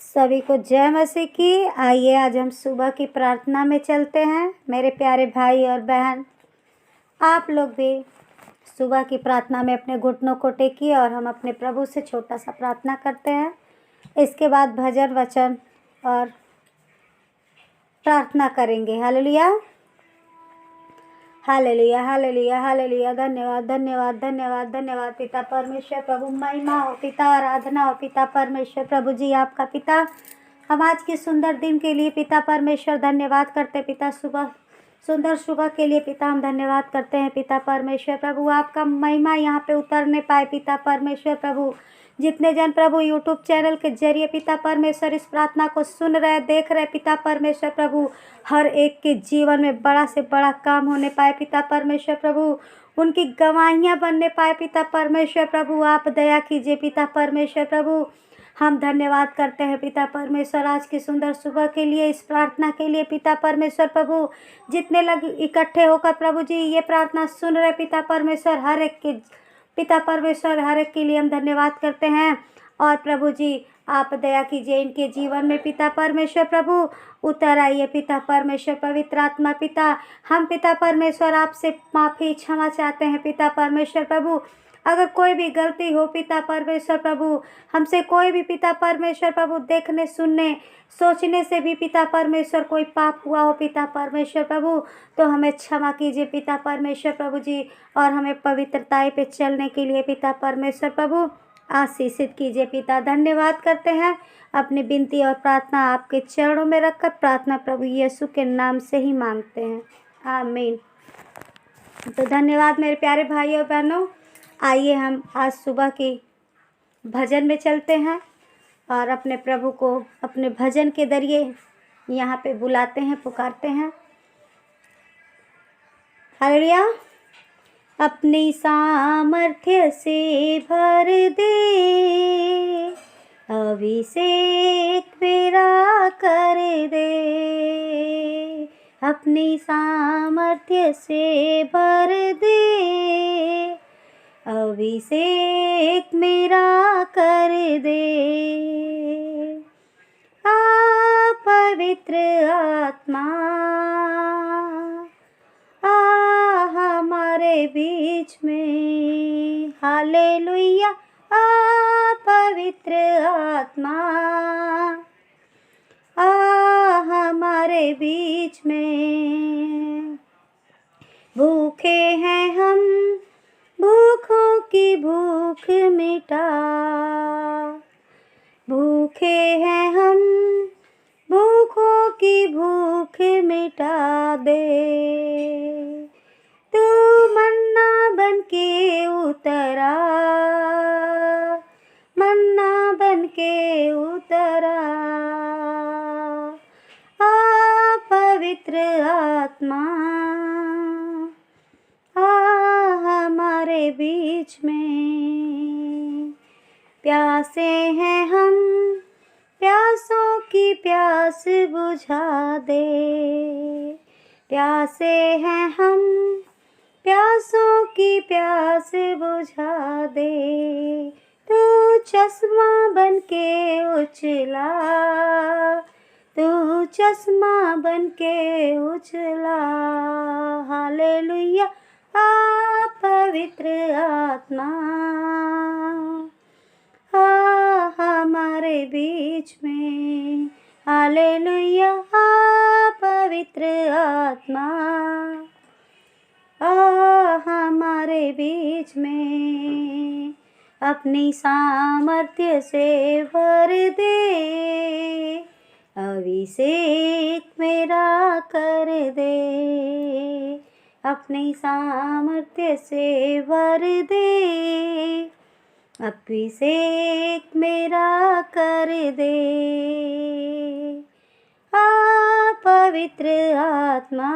सभी को जय मसीह की। आइए आज हम सुबह की प्रार्थना में चलते हैं। मेरे प्यारे भाई और बहन, आप लोग भी सुबह की प्रार्थना में अपने घुटनों को टेकिए और हम अपने प्रभु से छोटा सा प्रार्थना करते हैं। इसके बाद भजन वचन और प्रार्थना करेंगे। Hallelujah hallelujah hallelujah hallelujah. धन्यवाद धन्यवाद धन्यवाद धन्यवाद पिता परमेश्वर प्रभु। महिमा हो पिता, आराधना हो पिता परमेश्वर प्रभु जी आपका पिता। हम आज की सुंदर दिन के लिए पिता परमेश्वर धन्यवाद करते पिता। सुंदर सुबह के लिए पिता हम धन्यवाद करते हैं पिता परमेश्वर प्रभु। आपका महिमा यहाँ पे उतरने पाए पिता परमेश्वर प्रभु। जितने जन प्रभु यूट्यूब चैनल के जरिए पिता परमेश्वर इस प्रार्थना को सुन रहे देख रहे पिता परमेश्वर प्रभु, हर एक के जीवन में बड़ा से बड़ा काम होने पाए पिता परमेश्वर प्रभु। उनकी गवाहियाँ बनने पाए पिता परमेश्वर प्रभु। आप दया कीजिए पिता परमेश्वर प्रभु। हम धन्यवाद करते हैं पिता परमेश्वर आज की सुंदर सुबह के लिए, इस प्रार्थना के लिए पिता परमेश्वर प्रभु। जितने लोग इकट्ठे होकर प्रभु जी ये प्रार्थना सुन रहे पिता परमेश्वर, हर एक के पिता परमेश्वर हर एक के लिए हम धन्यवाद करते हैं। और प्रभु जी आप दया कीजिए इनके जीवन में पिता परमेश्वर प्रभु। उतर आइए पिता परमेश्वर। पवित्र आत्मा पिता, हम पिता परमेश्वर आपसे माफ़ी क्षमा चाहते हैं पिता परमेश्वर प्रभु। अगर कोई भी गलती हो पिता परमेश्वर प्रभु, हमसे कोई भी पिता परमेश्वर प्रभु देखने सुनने सोचने से भी पिता परमेश्वर कोई पाप हुआ हो पिता परमेश्वर प्रभु, तो हमें क्षमा कीजिए पिता परमेश्वर प्रभु जी। और हमें पवित्रताई पे चलने के लिए पिता परमेश्वर प्रभु आशीषित कीजिए पिता। धन्यवाद करते हैं। अपनी विनती और प्रार्थना आपके चरणों में रखकर प्रार्थना प्रभु यीशु के नाम से ही मांगते हैं, आमीन। तो धन्यवाद मेरे प्यारे भाई और बहनों। आइए हम आज सुबह की भजन में चलते हैं और अपने प्रभु को अपने भजन के जरिए यहाँ पे बुलाते हैं, पुकारते हैं। हालेलुया। अपनी सामर्थ्य से भर दे, अभिषेक मेरा कर दे। अपनी सामर्थ्य से भर दे, अभिषेक मेरा कर दे। पवित्र आत्मा हमारे बीच में। हालेलुया। पवित्र आत्मा हमारे बीच में। भूखे हैं हम, भूखों की भूख मिटा। भूखे हैं हम, भूखों की भूख मिटा दे। तू मन्ना बन के उतरा, मन्ना बन के उतरा। पवित्र आत्मा हमारे बीच में। प्यासे हैं हम, प्यासों की प्यास बुझा दे। प्यासे हैं हम, प्यासों की प्यास बुझा दे। तू चश्मा बन के उछला, तू चश्मा बन के उछला। हालेलुया। पवित्र आत्मा हमारे बीच में। हालेलुया। पवित्र आत्मा हमारे बीच में। अपनी सामर्थ्य से भर दे, अभिषेक मेरा कर दे। अपनी सामर्थ्य से भर दे, अभिषेक मेरा कर दे। पवित्र आत्मा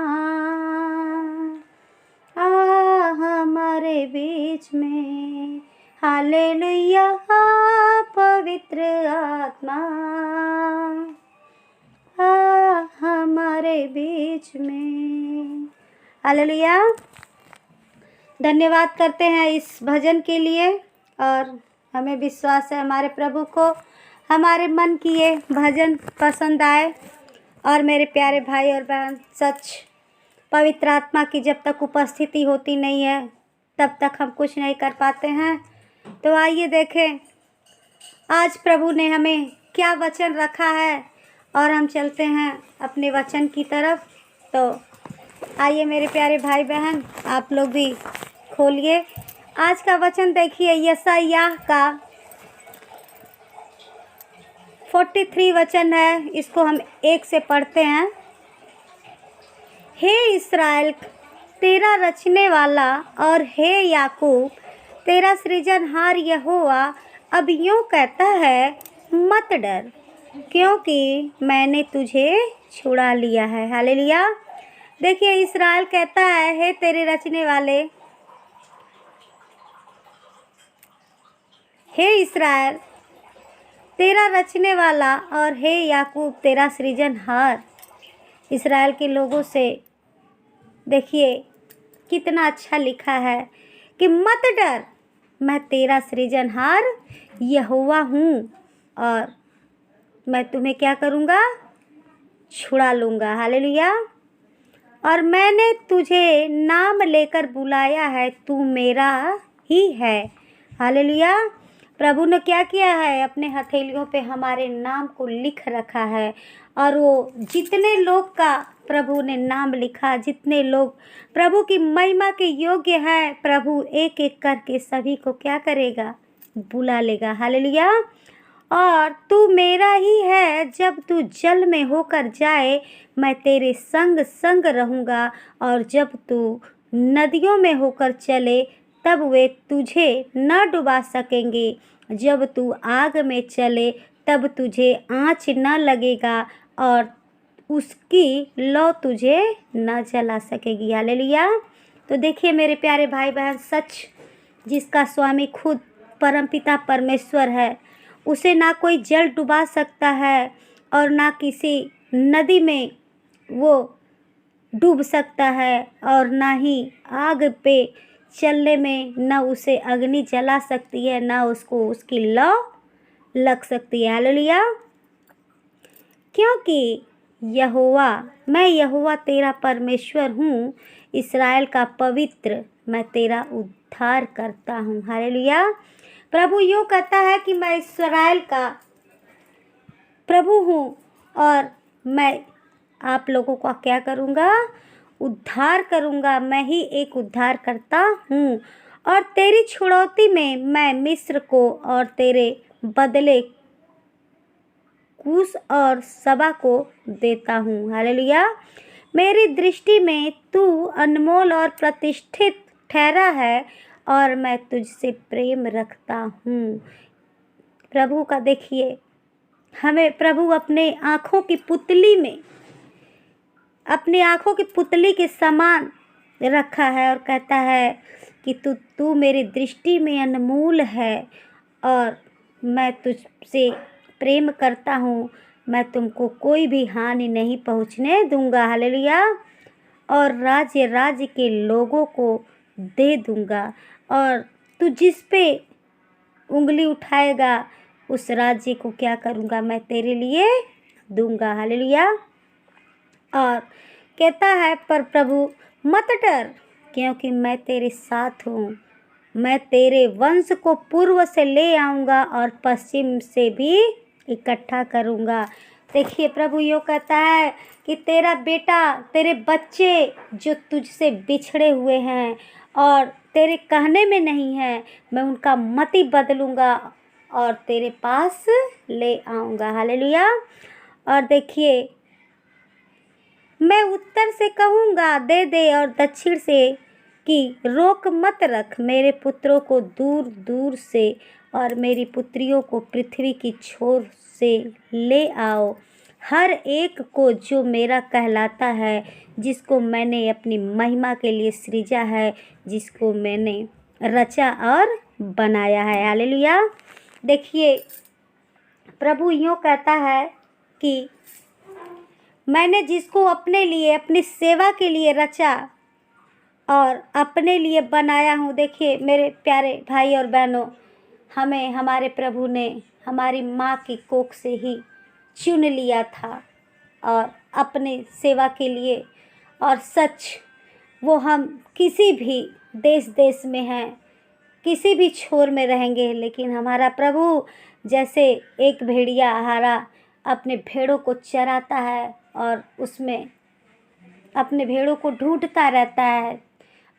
हमारे बीच में। हालेलुया। पवित्र आत्मा हमारे बीच में। हालेलुया। धन्यवाद करते हैं इस भजन के लिए और हमें विश्वास है हमारे प्रभु को हमारे मन की ये भजन पसंद आए और मेरे प्यारे भाई और बहन, सच पवित्र आत्मा की जब तक उपस्थिति होती नहीं है तब तक हम कुछ नहीं कर पाते हैं। तो आइए देखें आज प्रभु ने हमें क्या वचन रखा है और हम चलते हैं अपने वचन की तरफ। तो आइए मेरे प्यारे भाई बहन, आप लोग भी खोलिए। आज का वचन देखिए, यशायाह का 43 वचन है। इसको हम एक से पढ़ते हैं। हे इस्राएल, तेरा रचने वाला, और हे याकूब तेरा सृजनहार यहोवा अब यूँ कहता है, मत डर, क्योंकि मैंने तुझे छुड़ा लिया है। हालेलुया। देखिए इस्राएल कहता है, हे तेरे रचने वाले, हे इस्राएल तेरा रचने वाला, और हे याकूब तेरा सृजनहार। इस्राएल के लोगों से देखिए कितना अच्छा लिखा है कि मत डर, मैं तेरा सृजनहार यहोवा हूँ और मैं तुम्हें क्या करूँगा, छुड़ा लूँगा। हालेलुया। और मैंने तुझे नाम लेकर बुलाया है, तू मेरा ही है। हालेलुया। प्रभु ने क्या किया है, अपने हथेलियों पे हमारे नाम को लिख रखा है। और वो जितने लोग का प्रभु ने नाम लिखा, जितने लोग प्रभु की महिमा के योग्य हैं, प्रभु एक एक करके सभी को क्या करेगा, बुला लेगा। हालेलुया। और तू मेरा ही है, जब तू जल में होकर जाए मैं तेरे संग संग रहूँगा, और जब तू नदियों में होकर चले तब वे तुझे न डुबा सकेंगे, जब तू आग में चले तब तुझे आँच न लगेगा, और उसकी लौ तुझे न जला सकेगी। हालेलुया। तो देखिए मेरे प्यारे भाई बहन, सच जिसका स्वामी खुद परमपिता परमेश्वर है, उसे ना कोई जल डुबा सकता है और ना किसी नदी में वो डूब सकता है, और ना ही आग पे चलने में न उसे अग्नि जला सकती है, ना उसको उसकी लौ लग सकती है। हालेलुया। क्योंकि यहोवा, मैं यहोवा तेरा परमेश्वर हूँ, इस्राएल का पवित्र, मैं तेरा उद्धार करता हूँ। हालेलुया। प्रभु यूँ कहता है कि मैं इस्राएल का प्रभु हूँ और मैं आप लोगों का क्या करूँगा, उद्धार करूँगा। मैं ही एक उद्धार करता हूँ। और तेरी छुड़ौती में मैं मिस्र को और तेरे बदले कूश और सबा को देता हूँ। हालेलुया। मेरी दृष्टि में तू अनमोल और प्रतिष्ठित ठहरा है और मैं तुझसे प्रेम रखता हूँ। प्रभु का देखिए, हमें प्रभु अपने आँखों की पुतली में, अपनी आँखों की पुतली के समान रखा है और कहता है कि तू मेरी दृष्टि में अनमोल है और मैं तुझसे प्रेम करता हूँ। मैं तुमको कोई भी हानि नहीं पहुँचने दूंगा। हालेलुया। और राज्य के लोगों को दे दूंगा, और तू जिस पे उंगली उठाएगा उस राज्य को क्या करूँगा, मैं तेरे लिए दूंगा। हालेलुया। और कहता है, पर प्रभु मत डर, क्योंकि मैं तेरे साथ हूँ। मैं तेरे वंश को पूर्व से ले आऊँगा और पश्चिम से भी इकट्ठा करूँगा। देखिए प्रभु यूँ कहता है कि तेरा बेटा, तेरे बच्चे जो तुझसे बिछड़े हुए हैं और तेरे कहने में नहीं है, मैं उनका मति बदलूँगा और तेरे पास ले आऊँगा। हालेलुया। और देखिए, मैं उत्तर से कहूँगा दे दे और दक्षिण से कि रोक मत रख। मेरे पुत्रों को दूर दूर से और मेरी पुत्रियों को पृथ्वी की छोर से ले आओ। हर एक को जो मेरा कहलाता है, जिसको मैंने अपनी महिमा के लिए सृजा है, जिसको मैंने रचा और बनाया है। हालेलुया। देखिए प्रभु यूँ कहता है कि मैंने जिसको अपने लिए, अपनी सेवा के लिए रचा और अपने लिए बनाया हूँ। देखिए मेरे प्यारे भाई और बहनों, हमें हमारे प्रभु ने हमारी माँ की कोख से ही चुन लिया था और अपने सेवा के लिए। और सच वो हम किसी भी देश में हैं, किसी भी छोर में रहेंगे, लेकिन हमारा प्रभु जैसे एक भेड़िया हमारा अपने भेड़ों को चराता है और उसमें अपने भेड़ों को ढूंढता रहता है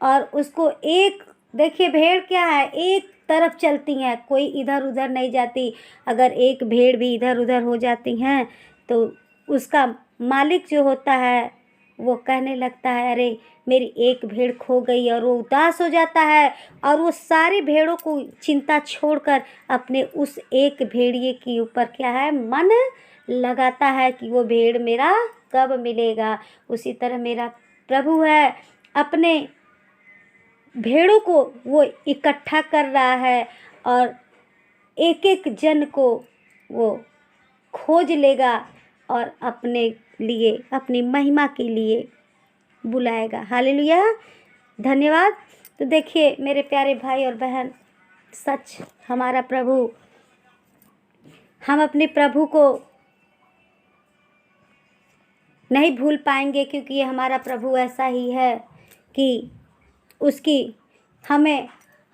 और उसको एक, देखिए भेड़ क्या है, एक तरफ चलती हैं, कोई इधर उधर नहीं जाती। अगर एक भेड़ भी इधर उधर हो जाती हैं तो उसका मालिक जो होता है वो कहने लगता है अरे मेरी एक भेड़ खो गई, और वो उदास हो जाता है और वो सारी भेड़ों को चिंता छोड़कर अपने उस एक भेड़िए के ऊपर क्या है मन लगाता है कि वो भेड़ मेरा कब मिलेगा। उसी तरह मेरा प्रभु है, अपने भेड़ों को वो इकट्ठा कर रहा है और एक एक जन को वो खोज लेगा और अपने लिए, अपनी महिमा के लिए बुलाएगा। हालेलुया, धन्यवाद। तो देखिए मेरे प्यारे भाई और बहन, सच हमारा प्रभु, हम अपने प्रभु को नहीं भूल पाएंगे, क्योंकि ये हमारा प्रभु ऐसा ही है कि उसकी हमें,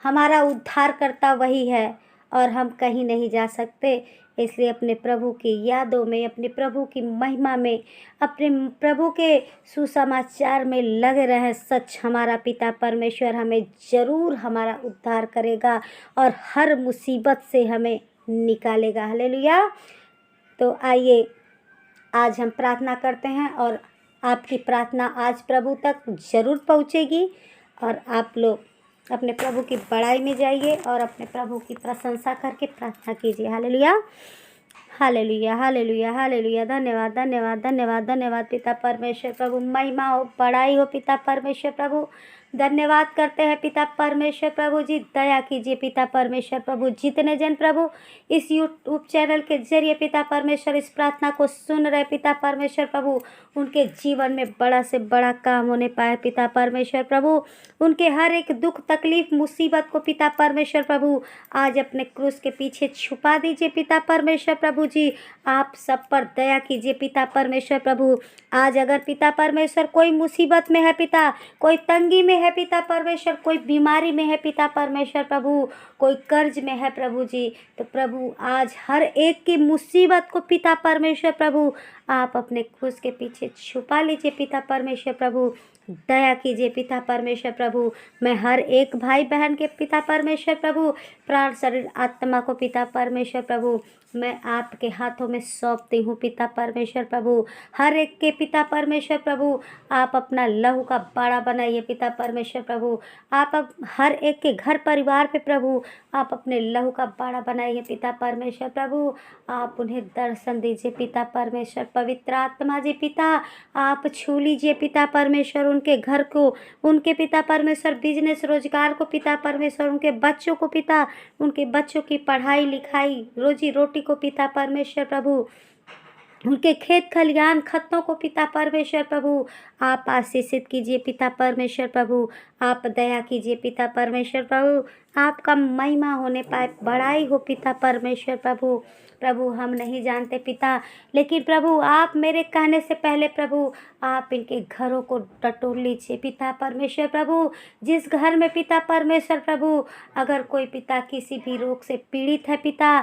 हमारा उद्धारकर्ता वही है और हम कहीं नहीं जा सकते। इसलिए अपने प्रभु की यादों में, अपने प्रभु की महिमा में, अपने प्रभु के सुसमाचार में लगे रहें। सच हमारा पिता परमेश्वर हमें ज़रूर हमारा उद्धार करेगा और हर मुसीबत से हमें निकालेगा। हालेलुया। तो आइए आज हम प्रार्थना करते हैं और आपकी प्रार्थना आज प्रभु तक ज़रूर पहुँचेगी और आप लोग अपने प्रभु की बड़ाई में जाइए और अपने प्रभु की प्रशंसा करके प्रार्थना कीजिए। Hallelujah, hallelujah, hallelujah, hallelujah. धन्यवाद, धन्यवाद, धन्यवाद, धन्यवाद पिता परमेश्वर प्रभु। महिमा हो, बड़ाई हो पिता परमेश्वर प्रभु। धन्यवाद करते हैं पिता परमेश्वर प्रभु जी। दया कीजिए पिता परमेश्वर प्रभु। जितने जन प्रभु इस यूट्यूब चैनल के जरिए पिता परमेश्वर इस प्रार्थना को सुन रहे पिता परमेश्वर प्रभु, उनके जीवन में बड़ा से बड़ा काम होने पाए पिता परमेश्वर प्रभु। उनके हर एक दुख तकलीफ मुसीबत को पिता परमेश्वर प्रभु आज अपने क्रूस के पीछे छुपा दीजिए पिता परमेश्वर प्रभु जी। आप सब पर दया कीजिए पिता परमेश्वर प्रभु। आज अगर पिता परमेश्वर कोई मुसीबत में है पिता, कोई तंगी में है पिता परमेश्वर, कोई बीमारी में है पिता परमेश्वर प्रभु, कोई कर्ज में है प्रभु जी, तो प्रभु आज हर एक की मुसीबत को पिता परमेश्वर प्रभु आप अपने क्रूस के पीछे छुपा लीजिए पिता परमेश्वर प्रभु। दया कीजिए पिता परमेश्वर प्रभु। मैं हर एक भाई बहन के पिता परमेश्वर प्रभु, प्राण शरीर आत्मा को पिता परमेश्वर प्रभु मैं आपके हाथों में सौंपती हूँ पिता परमेश्वर प्रभु। हर एक के पिता परमेश्वर प्रभु आप अपना लहू का बाड़ा बनाइए पिता परमेश्वर प्रभु। आप अब हर एक के घर परिवार पे प्रभु आप अपने लहू का बाड़ा बनाइए पिता परमेश्वर प्रभु। आप उन्हें दर्शन दीजिए पिता परमेश्वर। पवित्र आत्मा जी पिता आप छू लीजिए पिता परमेश्वर उनके घर को, उनके पिता परमेश्वर बिजनेस रोजगार को पिता परमेश्वर, उनके बच्चों को पिता, उनके बच्चों की पढ़ाई लिखाई रोजी रोटी को पिता परमेश्वर प्रभु, उनके खेत खलिहान खत्तों को पिता परमेश्वर प्रभु आप आशीषित कीजिए पिता परमेश्वर प्रभु। आप दया कीजिए पिता परमेश्वर प्रभु। आपका महिमा होने पाए, बड़ाई हो पिता परमेश्वर प्रभु। प्रभु हम नहीं जानते पिता, लेकिन प्रभु आप मेरे कहने से पहले प्रभु आप इनके घरों को टटोल लीजिए पिता परमेश्वर प्रभु। जिस घर में पिता परमेश्वर प्रभु अगर कोई पिता किसी भी रोग से पीड़ित है पिता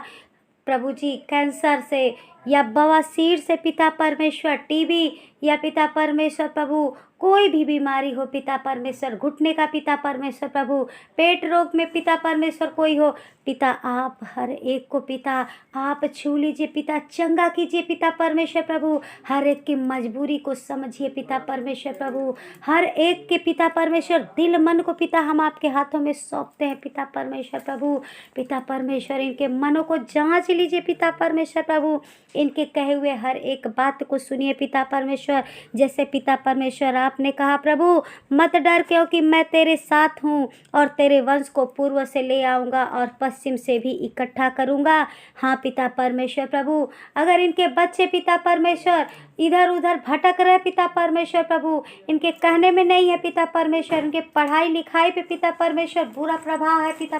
प्रभु जी, कैंसर से या बवासीर से पिता परमेश्वर, टीबी या पिता परमेश्वर प्रभु कोई भी बीमारी हो पिता परमेश्वर, घुटने का पिता परमेश्वर प्रभु, पेट रोग में पिता परमेश्वर कोई हो पिता, आप हर एक को पिता आप छू लीजिए पिता, चंगा कीजिए पिता परमेश्वर प्रभु। हर एक की मजबूरी को समझिए पिता परमेश्वर प्रभु। हर एक के पिता परमेश्वर दिल मन को पिता हम आपके हाथों में सौंपते हैं पिता परमेश्वर प्रभु। पिता परमेश्वर इनके मनों को जांच लीजिए पिता परमेश्वर प्रभु। इनके कहे हुए हर एक बात को सुनिए पिता परमेश्वर। जैसे पिता परमेश्वर आपने कहा प्रभु, मत डर क्योंकि मैं तेरे साथ हूँ और तेरे वंश को पूर्व से ले आऊँगा और पश्चिम से भी इकट्ठा करूँगा। हाँ पिता परमेश्वर प्रभु, अगर इनके बच्चे पिता परमेश्वर इधर उधर भटक रहे पिता परमेश्वर प्रभु, इनके कहने में नहीं है पिता परमेश्वर, इनके पढ़ाई लिखाई पे पिता परमेश्वर बुरा प्रभाव है पिता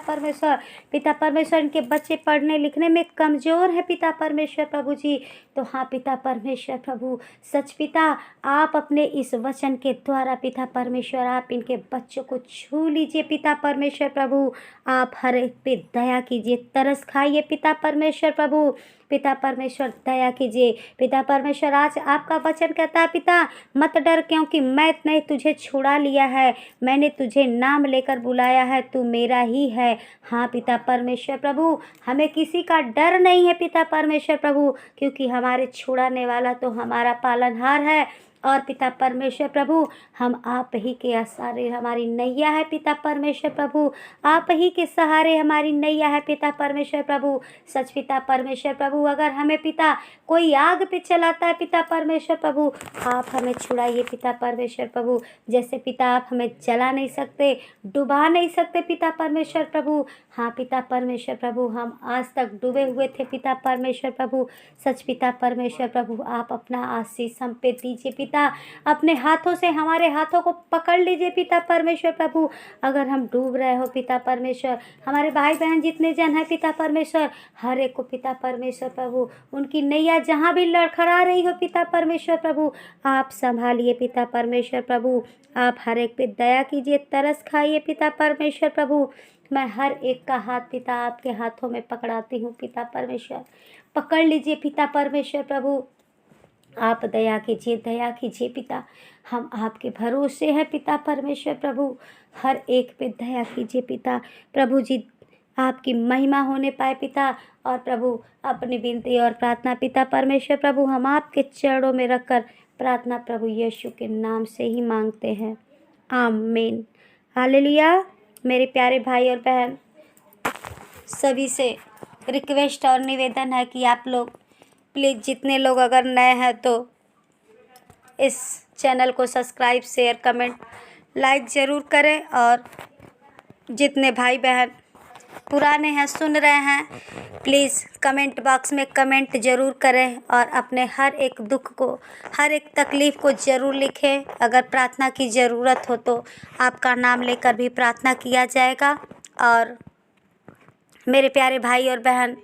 परमेश्वर, इनके बच्चे पढ़ने लिखने में कमज़ोर है पिता परमेश्वर प्रभु जी, तो हाँ पिता परमेश्वर प्रभु, सच पिता आप अपने इस वचन के द्वारा पिता परमेश्वर आप इनके बच्चों को छू लीजिए पिता परमेश्वर प्रभु। आप हर एक पे दया कीजिए, तरस खाइए पिता परमेश्वर प्रभु। पिता परमेश्वर दया कीजिए पिता परमेश्वर। आज आपका वचन कहता है पिता, मत डर क्योंकि मैंने तुझे छुड़ा लिया है, मैंने तुझे नाम लेकर बुलाया है, तू मेरा ही है। हाँ पिता परमेश्वर प्रभु, हमें किसी का डर नहीं है पिता परमेश्वर प्रभु, क्योंकि हमारे छुड़ाने वाला तो हमारा पालनहार है। और पिता परमेश्वर प्रभु, हम आप ही के सहारे हमारी नैया है पिता परमेश्वर प्रभु, आप ही के सहारे हमारी नैया है पिता परमेश्वर प्रभु। सच पिता परमेश्वर प्रभु, अगर हमें पिता कोई आग पे चलाता है पिता परमेश्वर प्रभु, आप हमें छुड़ाइए पिता परमेश्वर प्रभु। जैसे पिता आप हमें जला नहीं सकते, डुबा नहीं सकते पिता परमेश्वर प्रभु। हाँ पिता परमेश्वर प्रभु, हम आज तक डूबे हुए थे पिता परमेश्वर प्रभु। सच पिता परमेश्वर प्रभु, आप अपना आशीष हम पे दीजिए पिता, अपने हाथों से हमारे हाथों को पकड़ लीजिए पिता परमेश्वर प्रभु। अगर हम डूब रहे हो पिता परमेश्वर, हमारे भाई बहन जितने जन हैं पिता परमेश्वर, हर एक को पिता परमेश्वर प्रभु, उनकी नैया जहाँ भी लड़खड़ा रही हो पिता परमेश्वर प्रभु, आप संभालिए पिता परमेश्वर प्रभु। आप हर एक पे दया कीजिए, तरस खाइए पिता परमेश्वर प्रभु। मैं हर एक का हाथ पिता आपके हाथों में पकड़ाती हूँ पिता परमेश्वर, पकड़ लीजिए पिता परमेश्वर प्रभु। आप दया कीजिए पिता, हम आपके भरोसे हैं पिता परमेश्वर प्रभु। हर एक पे दया कीजिए पिता प्रभु जी, आपकी महिमा होने पाए पिता। और प्रभु अपनी विनती और प्रार्थना पिता परमेश्वर प्रभु हम आपके चरणों में रखकर प्रार्थना प्रभु यीशु के नाम से ही मांगते हैं, आमीन। हालेलुया। मेरे प्यारे भाई और बहन, सभी से रिक्वेस्ट और निवेदन है कि आप लोग प्लीज़, जितने लोग अगर नए हैं तो इस चैनल को सब्सक्राइब, शेयर, कमेंट, लाइक ज़रूर करें। और जितने भाई बहन पुराने हैं, सुन रहे हैं, प्लीज़ कमेंट बॉक्स में कमेंट ज़रूर करें और अपने हर एक दुख को, हर एक तकलीफ़ को ज़रूर लिखें। अगर प्रार्थना की ज़रूरत हो तो आपका नाम लेकर भी प्रार्थना किया जाएगा। और मेरे प्यारे भाई और बहन,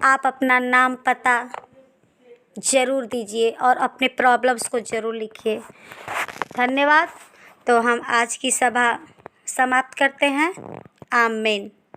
आप अपना नाम पता ज़रूर दीजिए और अपने प्रॉब्लम्स को ज़रूर लिखिए। धन्यवाद। तो हम आज की सभा समाप्त करते हैं, आमीन।